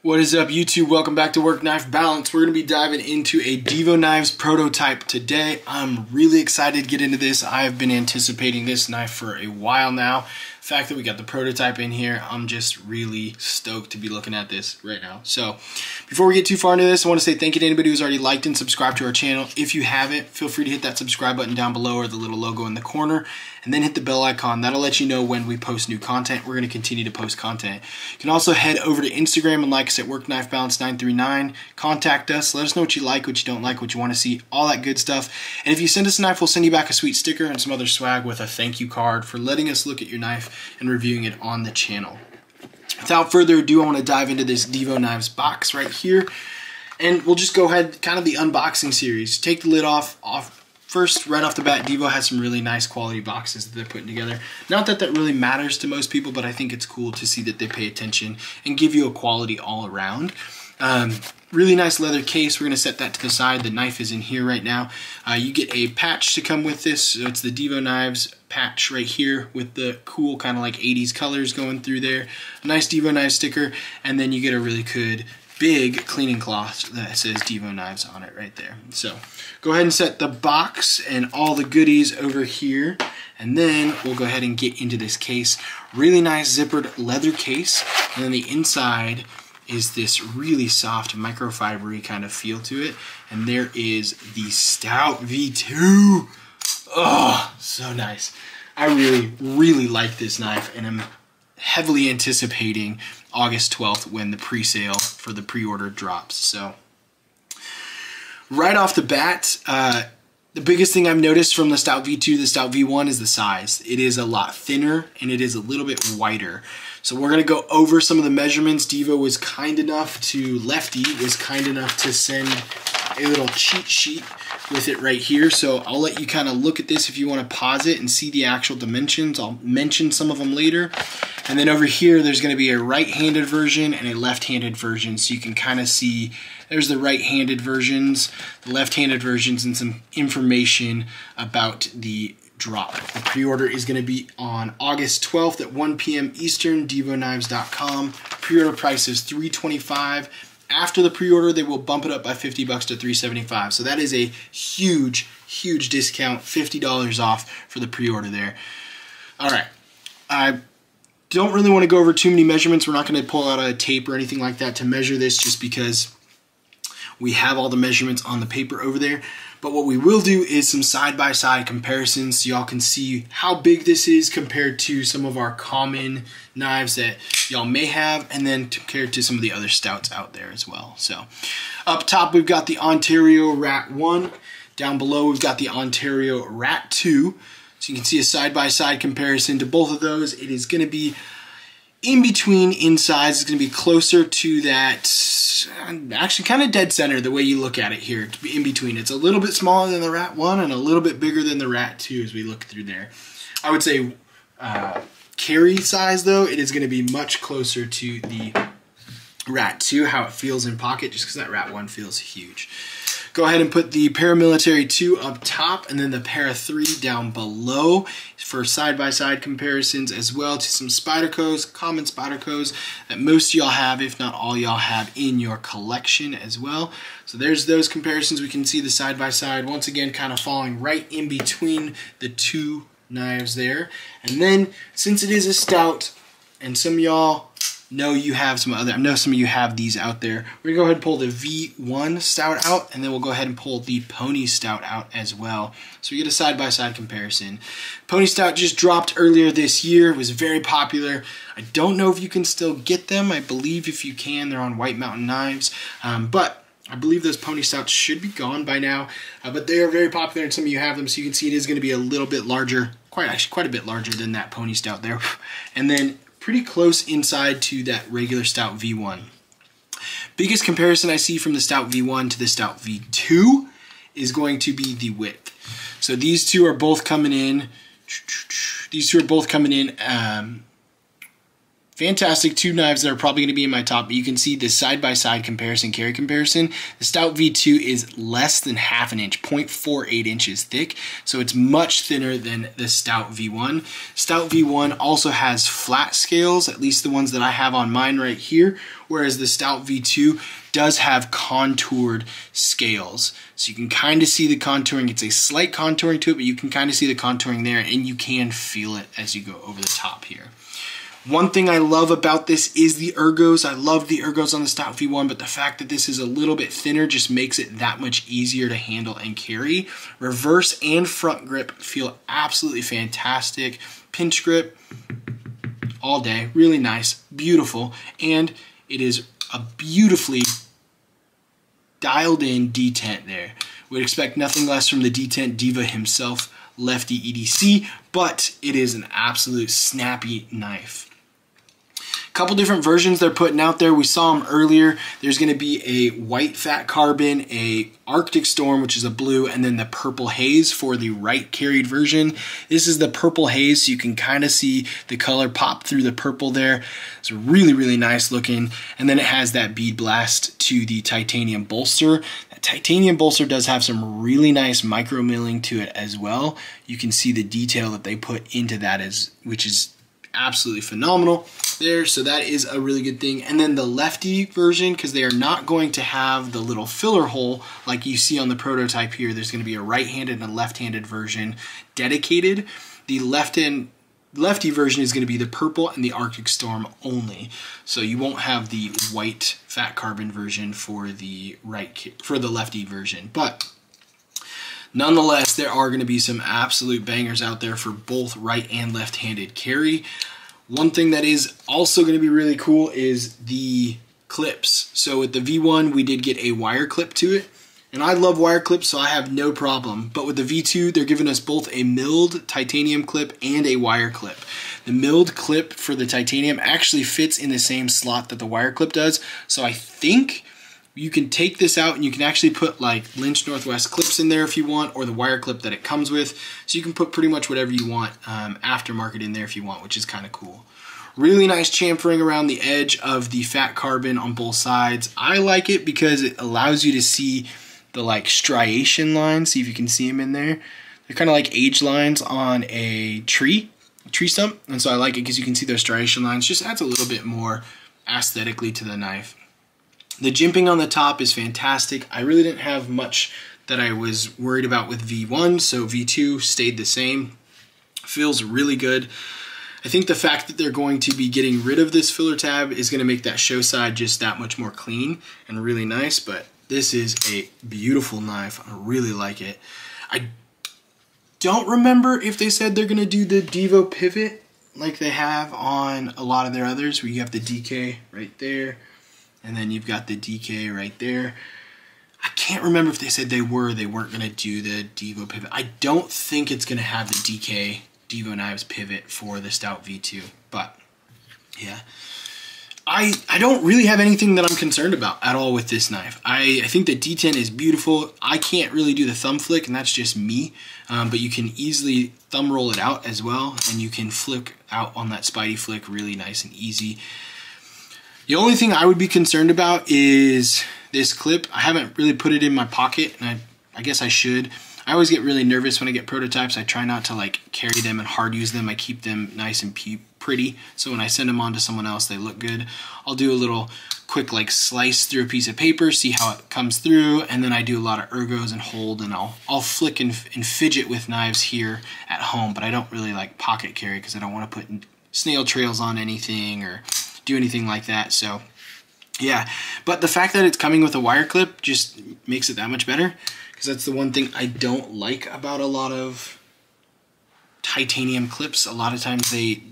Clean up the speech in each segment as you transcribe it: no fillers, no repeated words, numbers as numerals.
What is up, YouTube? Welcome back to Work Knife Balance. We're going to be diving into a Divo Knives prototype today. I'm really excited to get into this. I have been anticipating this knife for a while now. The fact that we got the prototype in here, I'm just really stoked to be looking at this right now. So before we get too far into this, I want to say thank you to anybody who's already liked and subscribed to our channel. If you haven't, feel free to hit that subscribe button down below or the little logo in the corner, and then hit the bell icon. That'll let you know when we post new content. We're going to continue to post content. You can also head over to Instagram and like us at Work Knife Balance 939. Contact us. Let us know what you like, what you don't like, what you want to see, all that good stuff. And if you send us a knife, we'll send you back a sweet sticker and some other swag with a thank you card for letting us look at your knife and reviewing it on the channel. Without further ado, I want to dive into this Divo Knives box right here. And we'll just go ahead, kind of the unboxing series. Take the lid off. First, right off the bat, Divo has some really nice quality boxes that they're putting together. Not that that really matters to most people, but I think it's cool to see that they pay attention and give you a quality all around. Really nice leather case. We're going to set that to the side. The knife is in here right now. You get a patch to come with this. So it's the Divo Knives patch right here with the cool kind of like 80s colors going through there. A nice Divo Knives sticker, and then you get a really good big cleaning cloth that says Divo Knives on it right there. So go ahead and set the box and all the goodies over here, and then we'll go ahead and get into this case. Really nice zippered leather case, and then the inside is this really soft microfibery kind of feel to it, and there is the Stout V2. Oh, so nice. I really like this knife, and I'm heavily anticipating August 12th when the pre-sale for the pre-order drops. So right off the bat, the biggest thing I've noticed from the Stout V2 to the Stout V1 is the size. It is a lot thinner and it is a little bit wider. So we're going to go over some of the measurements. Divo was kind enough to, Lefty was kind enough to send a little cheat sheet with it right here. So I'll let you kind of look at this if you want to pause it and see the actual dimensions. I'll mention some of them later. And then over here, there's going to be a right-handed version and a left-handed version. So you can kind of see there's the right-handed versions, the left-handed versions, and some information about the drop. The pre-order is going to be on August 12th at 1 p.m. Eastern, divoknives.com. Pre-order price is $325. After the pre-order, they will bump it up by $50 to $375. So that is a huge discount, $50 off for the pre-order there. All right. I don't really want to go over too many measurements. We're not going to pull out a tape or anything like that to measure this, just because we have all the measurements on the paper over there. But what we will do is some side-by-side comparisons so y'all can see how big this is compared to some of our common knives that y'all may have, and then compared to some of the other stouts out there as well. So up top, we've got the Ontario Rat 1. Down below, we've got the Ontario Rat 2. So you can see a side-by-side comparison to both of those. It is going to be in between in size. It's going to be closer to that, actually kind of dead center the way you look at it here. To be in between. It's a little bit smaller than the Rat 1 and a little bit bigger than the Rat 2 as we look through there. I would say carry size, though, it is going to be much closer to the Rat 2, how it feels in pocket, just because that Rat 1 feels huge. Go ahead and put the Paramilitary 2 up top and then the Para 3 down below for side-by-side comparisons, as well to some Spydercos, common Spydercos that most of y'all have, if not all y'all have in your collection as well. So there's those comparisons. We can see the side-by-side, once again, kind of falling right in between the two knives there. And then, since it is a stout, and some of y'all know you have some other, I know some of you have these out there, we're gonna go ahead and pull the V1 stout out, and then we'll go ahead and pull the Pony Stout out as well. So we get a side-by-side comparison. Pony Stout just dropped earlier this year. It was very popular. I don't know if you can still get them. I believe if you can, they're on White Mountain Knives. But I believe those Pony Stouts should be gone by now. But they are very popular, and some of you have them, so you can see it is going to be a little bit larger, actually quite a bit larger than that Pony Stout there. And then pretty close inside to that regular Stout V1. Biggest comparison I see from the Stout V1 to the Stout V2 is going to be the width. So these two are both coming in. fantastic two knives that are probably going to be in my top, but you can see the side-by-side comparison, carry comparison. The Stout V2 is less than half an inch, 0.48 inches thick, so it's much thinner than the Stout V1. Stout V1 also has flat scales, at least the ones that I have on mine right here, whereas the Stout V2 does have contoured scales. So you can kind of see the contouring. It's a slight contouring to it, but you can kind of see the contouring there, and you can feel it as you go over the top here. One thing I love about this is the ergos. I love the ergos on the Stout V1, but the fact that this is a little bit thinner just makes it that much easier to handle and carry. Reverse and front grip feel absolutely fantastic. Pinch grip all day, really nice, beautiful, and it is a beautifully dialed in detent there. We'd expect nothing less from the detent diva himself, Lefty EDC, but it is an absolute snappy knife. Couple different versions they're putting out there. We saw them earlier. There's going to be a white fat carbon, a Arctic Storm, which is a blue, and then the purple haze for the right carried version. This is the purple haze, so you can kind of see the color pop through the purple there. It's really, really nice looking. And then it has that bead blast to the titanium bolster. That titanium bolster does have some really nice micro milling to it as well. You can see the detail that they put into that, which is absolutely phenomenal there, so that is a really good thing. And then the Lefty version, because they are not going to have the little filler hole like you see on the prototype here, there's going to be a right-handed and a left-handed version dedicated. The Lefty version is going to be the purple and the Arctic Storm only, so you won't have the white fat carbon version for the Lefty version. But nonetheless, there are going to be some absolute bangers out there for both right and left-handed carry. One thing that is also going to be really cool is the clips. So with the V1, we did get a wire clip to it, and I love wire clips, so I have no problem. But with the V2, they're giving us both a milled titanium clip and a wire clip. The milled clip for the titanium actually fits in the same slot that the wire clip does, so I think you can take this out and you can actually put like Lynch Northwest clips in there if you want, or the wire clip that it comes with. So you can put pretty much whatever you want aftermarket in there if you want, which is kind of cool. Really nice chamfering around the edge of the fat carbon on both sides. I like it because it allows you to see the like striation lines. See if you can see them in there. They're kind of like age lines on a tree stump. And so I like it because you can see those striation lines. Just adds a little bit more aesthetically to the knife. The jimping on the top is fantastic. I really didn't have much that I was worried about with V1, so V2 stayed the same. Feels really good. I think the fact that they're going to be getting rid of this filler tab is going to make that show side just that much more clean and really nice, but this is a beautiful knife. I really like it. I don't remember if they said they're going to do the Divo pivot like they have on a lot of their others, where you have the DK right there, and then you've got the DK right there. I can't remember if they said they weren't going to do the Divo pivot. I don't think it's going to have the DK Divo Knives pivot for the Stout V2, but yeah. I don't really have anything that I'm concerned about at all with this knife. I think the detent is beautiful. I can't really do the thumb flick, and that's just me, but you can easily thumb roll it out as well, and you can flick out on that Spidey flick really nice and easy. The only thing I would be concerned about is this clip. I haven't really put it in my pocket, and I guess I should. I always get really nervous when I get prototypes. I try not to like carry them and hard use them. I keep them nice and pretty, so when I send them on to someone else, they look good. I'll do a little quick like slice through a piece of paper, see how it comes through, and then I do a lot of ergos and hold, and I'll flick and fidget with knives here at home, but I don't really like pocket carry because I don't want to put snail trails on anything or do anything like that. So yeah, but the fact that it's coming with a wire clip just makes it that much better, because that's the one thing I don't like about a lot of titanium clips. A lot of times they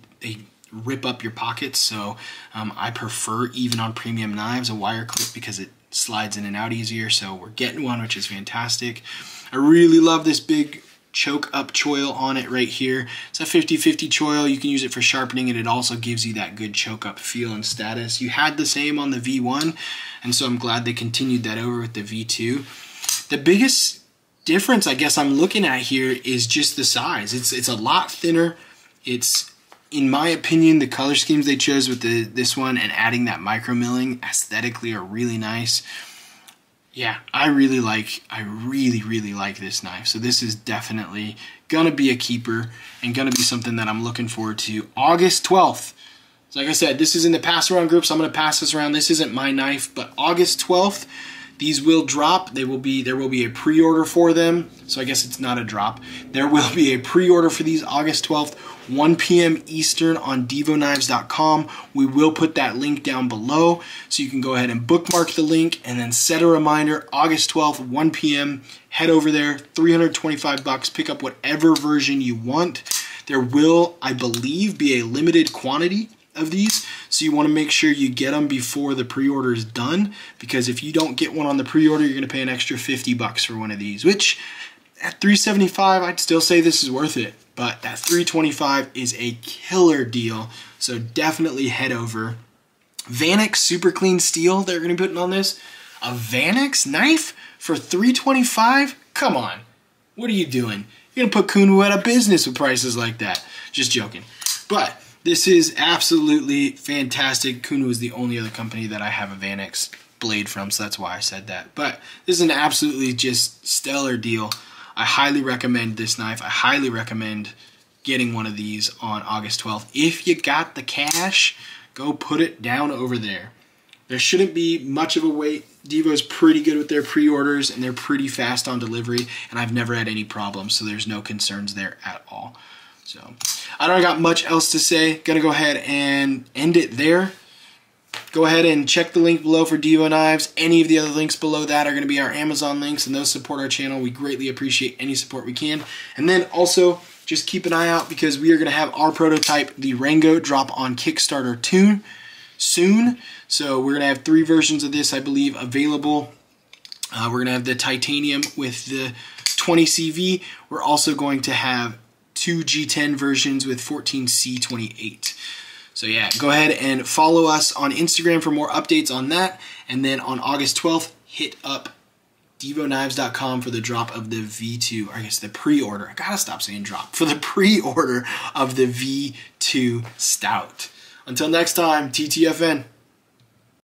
rip up your pockets, so I prefer, even on premium knives, a wire clip because it slides in and out easier. So we're getting one, which is fantastic. I really love this big choke up choil on it right here. It's a 50-50 choil. You can use it for sharpening, and it also gives you that good choke up feel and status. You had the same on the V1, and so I'm glad they continued that over with the V2. The biggest difference I guess I'm looking at here is just the size. It's a lot thinner. It's in my opinion, the color schemes they chose with this one and adding that micro milling aesthetically are really nice. Yeah, I really like this knife. So this is definitely gonna be a keeper and gonna be something that I'm looking forward to. August 12th. So like I said, this is in the pass around group, so I'm gonna pass this around. This isn't my knife, but August 12th, these will drop. There will be a pre-order for them. So I guess it's not a drop. There will be a pre-order for these August 12th, 1 p.m. Eastern on divoknives.com. We will put that link down below, so you can go ahead and bookmark the link and then set a reminder, August 12th, 1 p.m. Head over there, $325, pick up whatever version you want. There will, I believe, be a limited quantity of these, so you want to make sure you get them before the pre-order is done, because if you don't get one on the pre-order, you're going to pay an extra $50 for one of these, which at $375, I'd still say this is worth it. But at $325 is a killer deal, so definitely head over. Vanick Super Clean Steel they're going to be putting on this. A Vanick's knife for $325? Come on. What are you doing? You're going to put Kunwu out of business with prices like that. Just joking. But this is absolutely fantastic. Kunwu is the only other company that I have a Vanick's blade from, so that's why I said that. But this is an absolutely just stellar deal. I highly recommend this knife. I highly recommend getting one of these on August 12th. If you got the cash, go put it down over there. There shouldn't be much of a wait. Divo's pretty good with their pre-orders, and they're pretty fast on delivery, and I've never had any problems, so there's no concerns there at all. So I don't got much else to say. Gonna go ahead and end it there. Go ahead and check the link below for Divo Knives. Any of the other links below that are going to be our Amazon links, and those support our channel. We greatly appreciate any support we can. And then also, just keep an eye out, because we are going to have our prototype, the Rango, drop on Kickstarter soon. So we're going to have 3 versions of this, I believe, available. We're going to have the titanium with the 20 CV. We're also going to have 2 G10 versions with 14C28. So yeah, go ahead and follow us on Instagram for more updates on that. And then on August 12th, hit up divoknives.com for the drop of the V2, or I guess the pre-order. I gotta stop saying drop. For the pre-order of the V2 Stout. Until next time, TTFN.